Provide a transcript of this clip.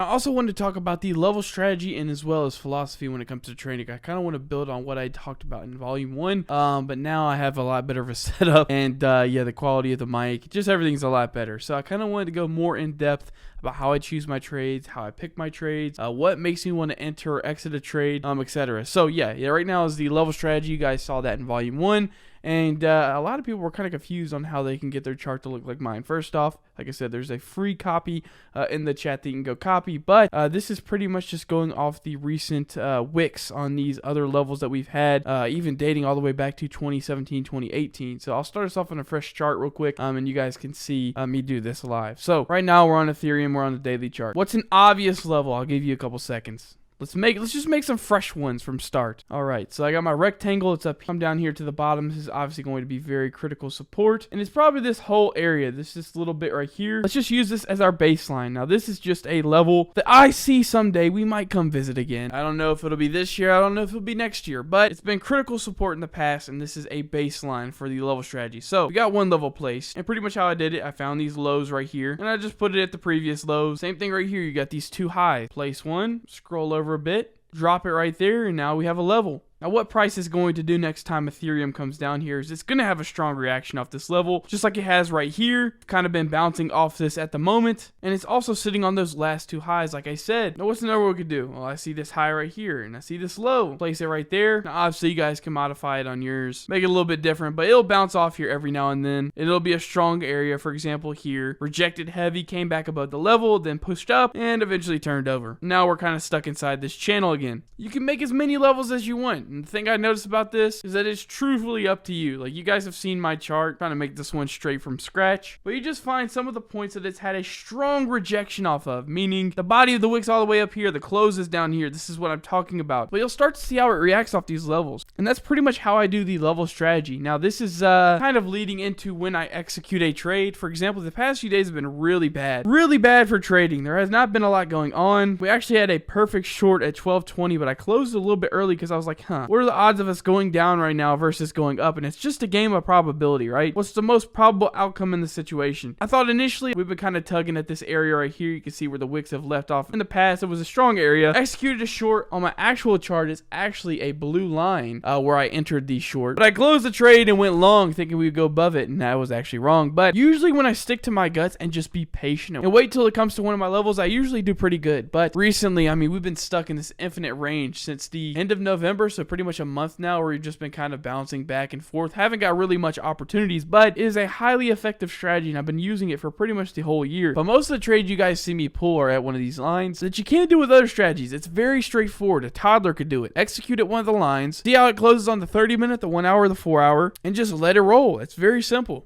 I also wanted to talk about the level strategy and as well as philosophy when it comes to trading. I kind of want to build on what I talked about in volume 1, but now I have a lot better of a setup, and yeah, the quality of the mic, just everything's a lot better. So I kind of wanted to go more in depth about how I choose my trades, how I pick my trades, what makes me want to enter or exit a trade, etc. So yeah, right now is the level strategy. You guys saw that in volume 1. And a lot of people were kind of confused on how they can get their chart to look like mine. First off, like I said, there's a free copy in the chat that you can go copy. But this is pretty much just going off the recent wicks on these other levels that we've had, even dating all the way back to 2017, 2018. So I'll start us off on a fresh chart real quick, and you guys can see me do this live. So right now we're on Ethereum. We're on the daily chart. What's an obvious level? I'll give you a couple seconds. Let's just make some fresh ones from start. All right, so I got my rectangle. It's up. I'm down here to the bottom. This is obviously going to be very critical support, and it's probably this whole area. This little bit right here. Let's just use this as our baseline. Now, this is just a level that I see someday we might come visit again. I don't know if it'll be this year. I don't know if it'll be next year, but it's been critical support in the past, and this is a baseline for the level strategy. So we got one level placed, and pretty much how I did it, I found these lows right here, and I just put it at the previous lows. Same thing right here. You got these two highs. Place one, scroll over a bit, drop it right there, and now we have a level. Now, what price is going to do next time Ethereum comes down here is it's going to have a strong reaction off this level, just like it has right here. Kind of been bouncing off this at the moment, and it's also sitting on those last two highs, like I said. Now, what's another one we could do? Well, I see this high right here, and I see this low. Place it right there. Now, obviously, you guys can modify it on yours, make it a little bit different, but it'll bounce off here every now and then. It'll be a strong area, for example, here. Rejected heavy, came back above the level, then pushed up, and eventually turned over. Now, we're kind of stuck inside this channel again. You can make as many levels as you want, and the thing I noticed about this is that it's truthfully up to you. Like, you guys have seen my chart, trying to make this one straight from scratch, but you just find some of the points that it's had a strong rejection off of, meaning the body of the wick's all the way up here, the close is down here. This is what I'm talking about. But you'll start to see how it reacts off these levels, and that's pretty much how I do the level strategy. Now, this is kind of leading into when I execute a trade. For example, the past few days have been really bad for trading. There has not been a lot going on. We actually had a perfect short at 12.20, but I closed a little bit early because I was like, what are the odds of us going down right now versus going up? And it's just a game of probability, right? What's the most probable outcome in the situation? I thought initially we've been kind of tugging at this area right here. You can see where the wicks have left off. In the past, it was a strong area. Executed a short on my actual chart. Is actually a blue line where I entered the short. But I closed the trade and went long thinking we would go above it, and that was actually wrong. But usually when I stick to my guts and just be patient and wait till it comes to one of my levels, I usually do pretty good. But recently, I mean, we've been stuck in this infinite range since the end of November, so pretty much a month now, where we've just been kind of bouncing back and forth. Haven't got really much opportunities, but it is a highly effective strategy, and I've been using it for pretty much the whole year. But most of the trades you guys see me pull are at one of these lines that you can't do with other strategies. It's very straightforward. A toddler could do it. Execute at one of the lines, see how it closes on the 30-minute, the 1 hour, the 4 hour, and just let it roll. It's very simple.